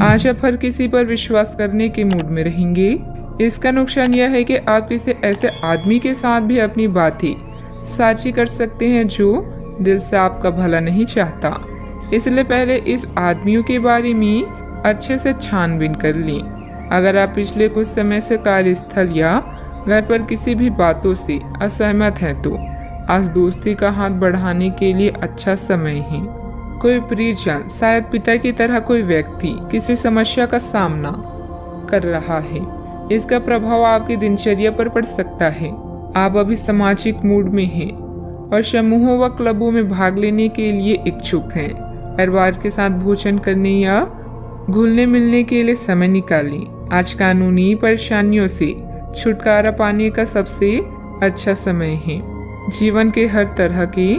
आज आप हर किसी पर विश्वास करने के मूड में रहेंगे। इसका नुकसान यह है कि आप किसी ऐसे आदमी के साथ भी अपनी बातें साझी कर सकते हैं जो दिल से आपका भला नहीं चाहता। इसलिए पहले इस आदमियों के बारे में अच्छे से छानबीन कर लें। अगर आप पिछले कुछ समय से कार्यस्थल या घर पर किसी भी बातों से असहमत हैं तो आज दोस्ती का हाथ बढ़ाने के लिए अच्छा समय है। कोई परिजन, शायद पिता की तरह कोई व्यक्ति किसी समस्या का सामना कर रहा है। इसका प्रभाव आपकी दिनचर्या पर पड़ सकता है। आप अभी सामाजिक मूड में हैं और समूहों व क्लबों में भाग लेने के लिए इच्छुक हैं। परिवार के साथ भोजन करने या घुलने मिलने के लिए समय निकालें। आज कानूनी परेशानियों से छुटकारा पाने का सबसे अच्छा समय है। जीवन के हर तरह के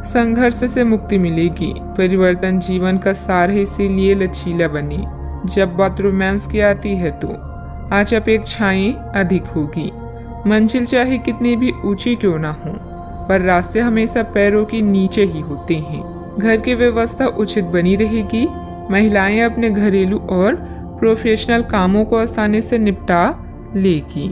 संघर्ष से मुक्ति मिलेगी। परिवर्तन जीवन का सार है, इसीलिए लचीला बने। जब बात रोमांस की आती है तो आज अपेक्षाएं अधिक होगी। मंजिल चाहे कितनी भी ऊंची क्यों ना हो, पर रास्ते हमेशा पैरों के नीचे ही होते हैं। घर की व्यवस्था उचित बनी रहेगी। महिलाएं अपने घरेलू और प्रोफेशनल कामों को आसानी से निपटा लेगी।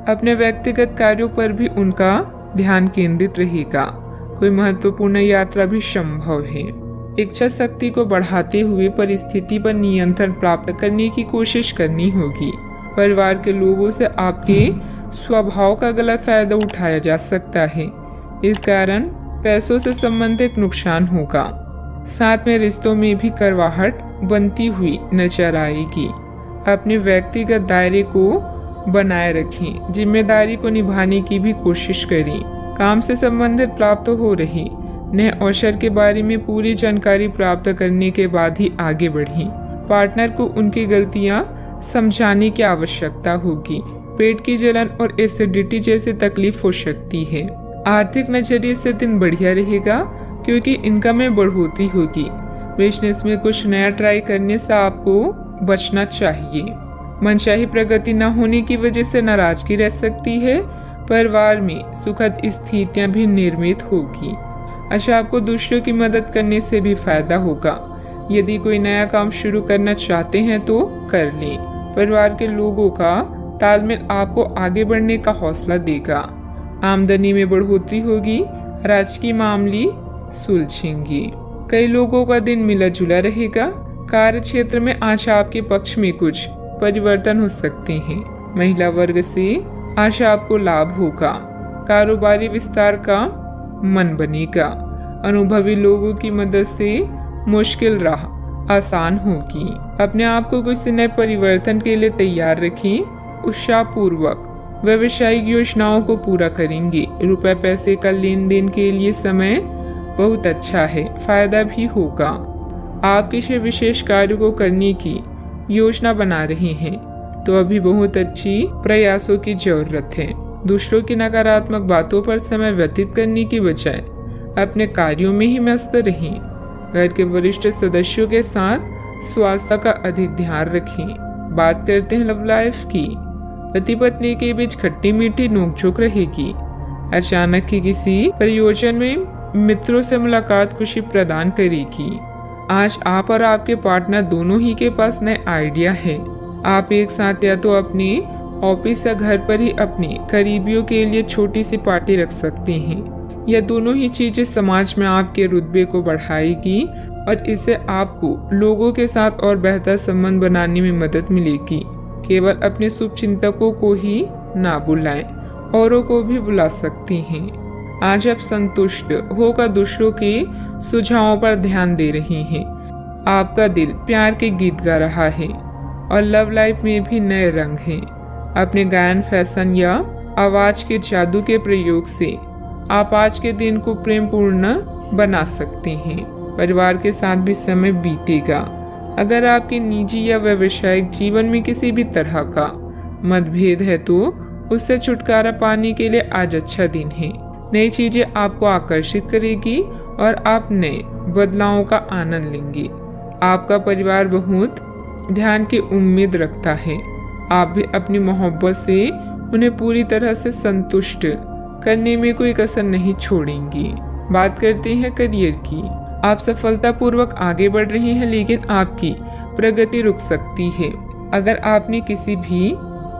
अपने व्यक्तिगत कार्यों पर भी उनका ध्यान केंद्रित रहेगा। कोई महत्वपूर्ण यात्रा भी संभव है। इच्छा शक्ति को बढ़ाते हुए परिस्थिति पर नियंत्रण प्राप्त करने की कोशिश करनी होगी। परिवार के लोगों से आपके स्वभाव का गलत फायदा उठाया जा सकता है। इस कारण पैसों से संबंधित नुकसान होगा। साथ में रिश्तों में भी करवाहट बनती हुई नजर आएगी। अपने व्यक्तिगत दायरे को बनाए रखें। जिम्मेदारी को निभाने की भी कोशिश करें। काम से संबंधित प्राप्त हो रही नए अवसर के बारे में पूरी जानकारी प्राप्त करने के बाद ही आगे बढ़ें। पार्टनर को उनकी गलतियां समझाने की आवश्यकता होगी। पेट की जलन और एसिडिटी जैसी तकलीफ हो सकती है। आर्थिक नजरिए से दिन बढ़िया रहेगा क्योंकि इनकम में बढ़ोतरी होगी। बिजनेस में कुछ नया ट्राई करने से आपको बचना चाहिए। मनचाही प्रगति न होने की वजह से नाराजगी रह सकती है। परिवार में सुखद स्थितियां भी निर्मित होगी। अच्छा, आपको दूसरों की मदद करने से भी फायदा होगा। यदि कोई नया काम शुरू करना चाहते हैं तो कर लें। परिवार के लोगों का तालमेल आपको आगे बढ़ने का हौसला देगा। आमदनी में बढ़ोतरी होगी। राजकीय मामले सुलझेंगे। कई लोगों का दिन मिला जुला रहेगा। कार्य क्षेत्र में आज आपके पक्ष में कुछ परिवर्तन हो सकते हैं। महिला वर्ग से आज आपको लाभ होगा। कारोबारी विस्तार का मन बनेगा। अनुभवी लोगों की मदद से मुश्किल राह आसान होगी। अपने आप को कुछ नए परिवर्तन के लिए तैयार रखें। उत्साहपूर्वक व्यावसायिक योजनाओं को पूरा करेंगे। रुपए पैसे का लेन देन के लिए समय बहुत अच्छा है। फायदा भी होगा। आप किसी विशेष कार्य को करने की योजना बना रहे हैं तो अभी बहुत अच्छी प्रयासों की जरूरत है। दूसरों की नकारात्मक बातों पर समय व्यतीत करने की बजाय अपने कार्यों में ही मस्त रहें। घर के वरिष्ठ सदस्यों के साथ स्वास्थ्य का अधिक ध्यान रखें। बात करते हैं लव लाइफ की। पति पत्नी के बीच खट्टी मीठी नोकझोंक रहेगी। अचानक ही किसी प्रयोजन में मित्रों से मुलाकात खुशी प्रदान करेगी। आज आप और आपके पार्टनर दोनों ही के पास नए आइडिया है। आप एक साथ या तो अपने ऑफिस या घर पर ही अपने करीबियों के लिए छोटी सी पार्टी रख सकते हैं। यह दोनों ही चीजें समाज में आपके रुतबे को बढ़ाएगी और इससे आपको लोगों के साथ और बेहतर संबंध बनाने में मदद मिलेगी। केवल अपने शुभ चिंतकों को ही ना बुलाएं, औरों को भी बुला सकते हैं। आज आप संतुष्ट होकर दूसरों के सुझावों पर ध्यान दे रहे हैं। आपका दिल प्यार के गीत गा रहा है और लव लाइफ में भी नए रंग हैं। अपने गायन, फैशन या आवाज के जादू के प्रयोग से आप आज के दिन को प्रेमपूर्ण बना सकते हैं। परिवार के साथ भी समय बीतेगा। अगर आपके निजी या व्यावसायिक जीवन में किसी भी तरह का मतभेद है तो उससे छुटकारा पाने के लिए आज अच्छा दिन है। नई चीजें आपको आकर्षित करेगी और आप नए बदलावों का आनंद लेंगे। आपका परिवार बहुत ध्यान की उम्मीद रखता है। आप भी अपनी मोहब्बत से उन्हें पूरी तरह से संतुष्ट करने में कोई कसर नहीं छोड़ेंगी। बात करते हैं करियर की। आप सफलतापूर्वक आगे बढ़ रहे हैं, लेकिन आपकी प्रगति रुक सकती है। अगर आपने किसी भी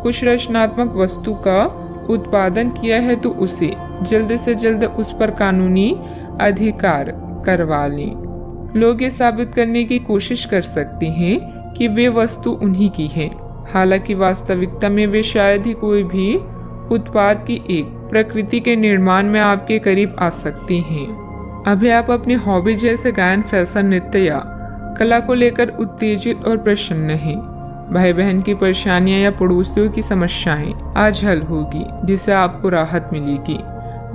कुछ रचनात्मक वस्तु का उत्पादन किया है तो उसे जल्द से जल्द उस पर कानूनी अधिकार करवा लें। लोग ये साबित करने की कोशिश कर सकते हैं कि वे वस्तु उन्हीं की है, हालांकि वास्तविकता में वे शायद ही कोई भी उत्पाद की एक प्रकृति के निर्माण में आपके करीब आ सकते हैं। अभी आप अपनी हॉबी जैसे गायन, फैशन, नृत्य या कला को लेकर उत्तेजित और प्रसन्न हैं। भाई बहन की परेशानियां या पड़ोसियों की समस्याएं आज हल होगी, जिससे आपको राहत मिलेगी।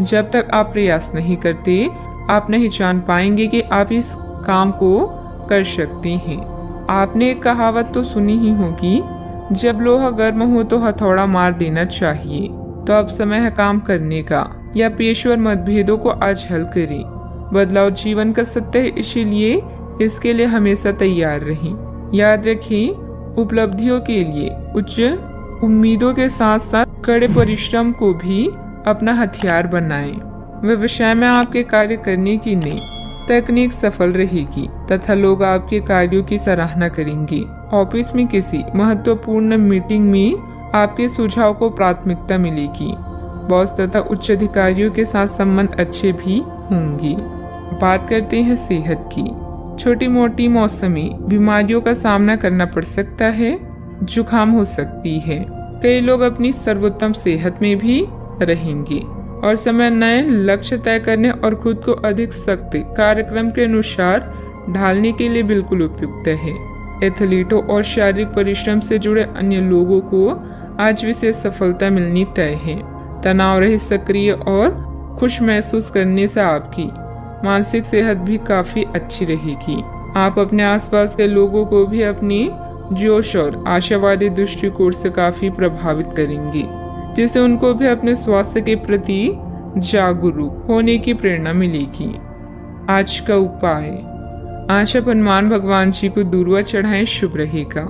जब तक आप प्रयास नहीं करते, आप नहीं जान पाएंगे कि आप इस काम को कर सकते हैं। आपने एक कहावत तो सुनी ही होगी, जब लोहा गर्म हो तो हथौड़ा मार देना चाहिए। तो अब समय है काम करने का, या पेशेवर मतभेदों को आज हल करें। बदलाव जीवन का सत्य है, इसीलिए इसके लिए हमेशा तैयार रहें। याद रखें, उपलब्धियों के लिए उच्च उम्मीदों के साथ साथ कड़े परिश्रम को भी अपना हथियार बनाएं। व्यवसाय में आपके कार्य करने की नई तकनीक सफल रहेगी तथा लोग आपके कार्यों की सराहना करेंगे। ऑफिस में किसी महत्वपूर्ण मीटिंग में आपके सुझाव को प्राथमिकता मिलेगी। बॉस तथा उच्च अधिकारियों के साथ संबंध अच्छे भी होंगे। बात करते हैं सेहत की। छोटी मोटी मौसमी बीमारियों का सामना करना पड़ सकता है, जुकाम हो सकती है। कई लोग अपनी सर्वोत्तम सेहत में भी रहेंगे और समय नए लक्ष्य तय करने और खुद को अधिक सख्त कार्यक्रम के अनुसार ढालने के लिए बिल्कुल उपयुक्त है। एथलीटों और शारीरिक परिश्रम से जुड़े अन्य लोगों को आज विशेष सफलता मिलनी तय है। तनाव रहित, सक्रिय और खुश महसूस करने से आपकी मानसिक सेहत भी काफी अच्छी रहेगी। आप अपने आसपास के लोगों को भी अपनी जोश और आशावादी दृष्टिकोण से काफी प्रभावित करेंगे, जिससे उनको भी अपने स्वास्थ्य के प्रति जागरूक होने की प्रेरणा मिलेगी। आज का उपाय, आज आप हनुमान भगवान जी को दूर्वा चढ़ाएं, शुभ रहेगा।